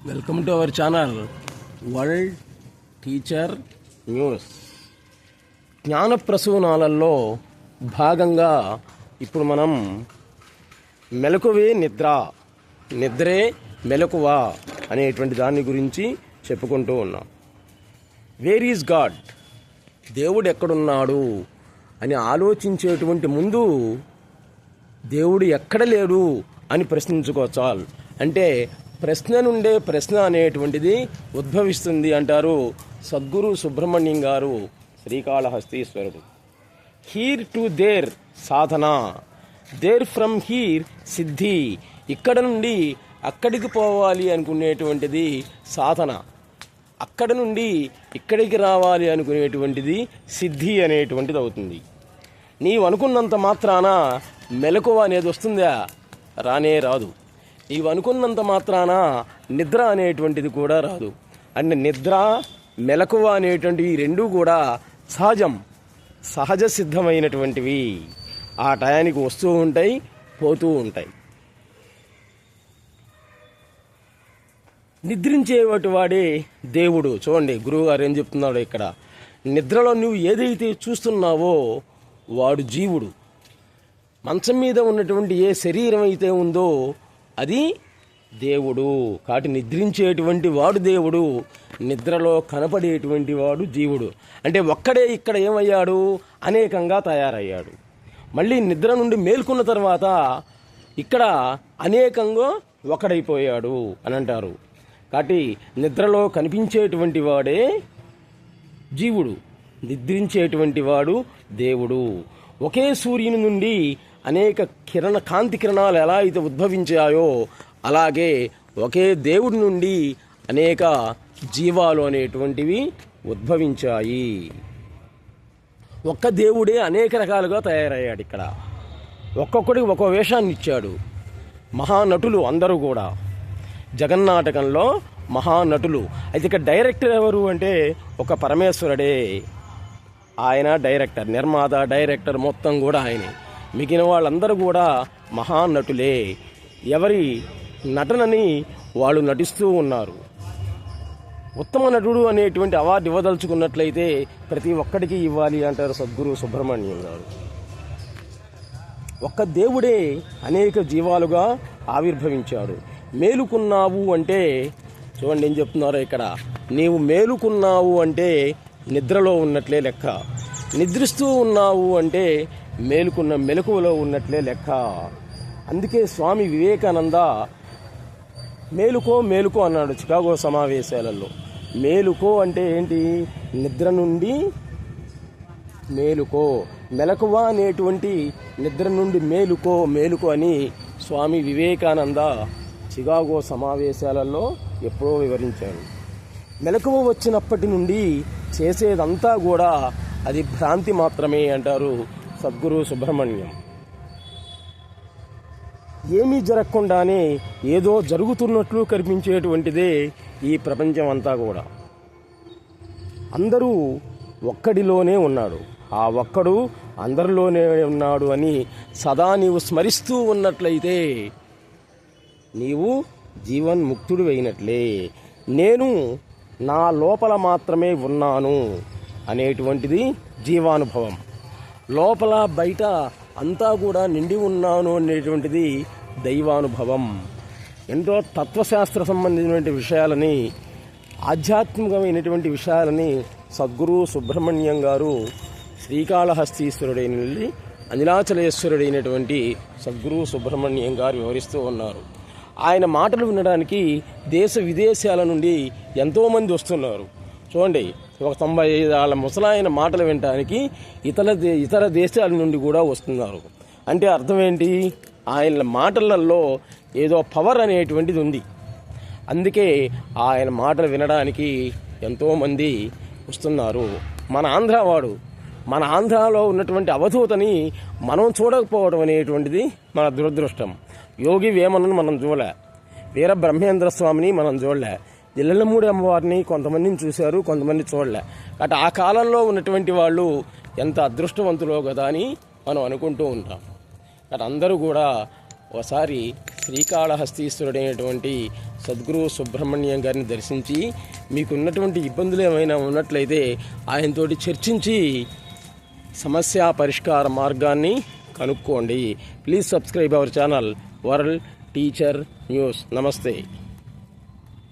Welcome to our channel world teacher news. జ్ఞాన ప్రసూనాలలో భాగంగా ఇప్పుడు మనం మెలకువే నిద్ర, నిద్రే మెలకువ అనేటువంటి దాని గురించి చెప్పుకుంటూ ఉన్నాం. వేర్ ఈజ్ గాడ్, దేవుడు ఎక్కడున్నాడు అని ఆలోచించేటువంటి ముందు దేవుడు ఎక్కడ లేడు అని ప్రశ్నించుకోవాలి. అంటే ప్రశ్న నుండే ప్రశ్న అనేటువంటిది ఉద్భవిస్తుంది అంటారు సద్గురు సుబ్రహ్మణ్యం గారు, శ్రీకాళహస్తీశ్వరుడు. Here to there sadhana, there from here siddhi. ఇక్కడ నుండి అక్కడికి పోవాలి అనుకునేటువంటిది సాధన, అక్కడ నుండి ఇక్కడికి రావాలి అనుకునేటువంటిది సిద్ధి అనేటువంటిది అవుతుంది. నీవు అనుకున్నంత మాత్రాన మెలకువ అనేది వస్తుందా? రానే రాదు. నీవు అనుకున్నంత మాత్రాన నిద్ర అనేటువంటిది కూడా రాదు. అంటే నిద్ర మెలకువ అనేటువంటివి రెండూ కూడా సహజం, సహజ సిద్ధమైనటువంటివి. ఆ టయానికి వస్తూ ఉంటాయి, పోతూ ఉంటాయి. నిద్రించేవాటి వాడే దేవుడు. చూడండి గురువుగారు ఏం చెప్తున్నాడు ఇక్కడ. నిద్రలో నువ్వు ఏదైతే చూస్తున్నావో వాడు జీవుడు. మంచం మీద ఉన్నటువంటి ఏ శరీరం అయితే ఉందో అది దేవుడు. కాబట్టి నిద్రించేటువంటి వాడు దేవుడు, నిద్రలో కనపడేటువంటి వాడు జీవుడు. అంటే ఒక్కడే ఇక్కడ ఏమయ్యాడు? అనేకంగా తయారయ్యాడు. మళ్ళీ నిద్ర నుండి మేల్కొన్న తర్వాత ఇక్కడ అనేకంగా ఒకడైపోయాడు అని అంటారు. కాబట్టి నిద్రలో కనిపించేటువంటి వాడే జీవుడు, నిద్రించేటువంటి వాడు దేవుడు. ఒకే సూర్యుని నుండి అనేక కాంతి కిరణాలు ఎలా అయితే ఉద్భవించాయో అలాగే ఒకే దేవుడి నుండి అనేక జీవాలు అనేటువంటివి ఉద్భవించాయి. ఒక్క దేవుడే అనేక రకాలుగా తయారయ్యాడు. ఇక్కడ ఒక్కొక్కడికి ఒక్కో వేషాన్ని ఇచ్చాడు. మహానటులు అందరూ కూడా జగన్నాటకంలో మహానటులు. అయితే ఇక్కడ డైరెక్టర్ ఎవరు అంటే ఒక పరమేశ్వరుడే. ఆయన డైరెక్టర్, నిర్మాత, డైరెక్టర్ మొత్తం కూడా ఆయనే. మిగిలిన వాళ్ళందరూ కూడా మహానటులే. ఎవరి నటనని వాళ్ళు నటిస్తూ ఉన్నారు. ఉత్తమ నటుడు అనేటువంటి అవార్డు ఇవ్వదలుచుకున్నట్లయితే ప్రతి ఒక్కడికి ఇవ్వాలి అంటారు సద్గురు సుబ్రహ్మణ్యం గారు. ఒక్క దేవుడే అనేక జీవాలుగా ఆవిర్భవించాడు. మేలుకున్నావు అంటే చూడండి ఏం చెప్తున్నారో ఇక్కడ. నీవు మేలుకున్నావు అంటే నిద్రలో ఉన్నట్లే లెక్క, నిద్రిస్తూ ఉన్నావు అంటే మేలుకున్న మెలకువలో ఉన్నట్లే లెక్క. అందుకే స్వామి వివేకానంద మేలుకో మేలుకో అన్నాడు చికాగో సమావేశాలలో. మేలుకో అంటే ఏంటి? నిద్ర నుండి మేలుకో, మెలకువ అనేటువంటి నిద్ర నుండి మేలుకో మేలుకో అని స్వామి వివేకానంద చికాగో సమావేశాలలో ఎప్పుడో వివరించాడు. మెలకువ వచ్చినప్పటి నుండి చేసేదంతా కూడా అది భ్రాంతి మాత్రమే అంటారు సద్గురు సుబ్రహ్మణ్యం. ఏమీ జరగకుండానే ఏదో జరుగుతున్నట్లు కనిపించేటువంటిదే ఈ ప్రపంచం అంతా కూడా. అందరూ ఒక్కడిలోనే ఉన్నాడు, ఆ ఒక్కడు అందరిలోనే ఉన్నాడు అని సదా నీవు స్మరిస్తూ ఉన్నట్లయితే నీవు జీవన్ముక్తుడు అయినట్లే. నేను నా లోపల మాత్రమే ఉన్నాను అనేటువంటిది జీవానుభవం. లోపల బయట అంతా కూడా నిండి ఉన్నాను అనేటువంటిది దైవానుభవం. ఎంతో తత్వశాస్త్ర సంబంధించినటువంటి విషయాలని, ఆధ్యాత్మికమైనటువంటి విషయాలని సద్గురు సుబ్రహ్మణ్యం గారు శ్రీకాళహస్తీశ్వరుడైన అంజనాచలేశ్వరుడైనటువంటి సద్గురు సుబ్రహ్మణ్యం గారు వివరిస్తూ ఉన్నారు. ఆయన మాటలు వినడానికి దేశ విదేశాల నుండి ఎంతోమంది వస్తున్నారు. చూడండి, ఒక 95 ముసలాయన మాటలు వినడానికి ఇతర దేశాల నుండి కూడా వస్తున్నారు. అంటే అర్థం ఏంటి? ఆయన మాటలలో ఏదో పవర్ అనేటువంటిది ఉంది. అందుకే ఆయన మాటలు వినడానికి ఎంతోమంది వస్తున్నారు. మన ఆంధ్రవాడు, మన ఆంధ్రాలో ఉన్నటువంటి అవధూతని మనం చూడకపోవడం అనేటువంటిది మన దురదృష్టం. యోగి వేమనను మనం చూడలే, వీర బ్రహ్మేంద్ర స్వామిని మనం చూడలే, జిల్లెలమూడి అమ్మవారిని కొంతమందిని చూశారు, కొంతమంది చూడలే. కాబట్టి ఆ కాలంలో ఉన్నటువంటి వాళ్ళు ఎంత అదృష్టవంతులో కదా అని మనం అనుకుంటూ ఉంటాం. కాబట్టి అందరూ కూడా ఒకసారి శ్రీకాళహస్తీశ్వరుడైనటువంటి సద్గురు సుబ్రహ్మణ్యం గారిని దర్శించి మీకున్నటువంటి ఇబ్బందులు ఏమైనా ఉన్నట్లయితే ఆయనతోటి చర్చించి సమస్య పరిష్కార మార్గాన్ని కనుక్కోండి. Please subscribe our channel world teacher news. నమస్తే.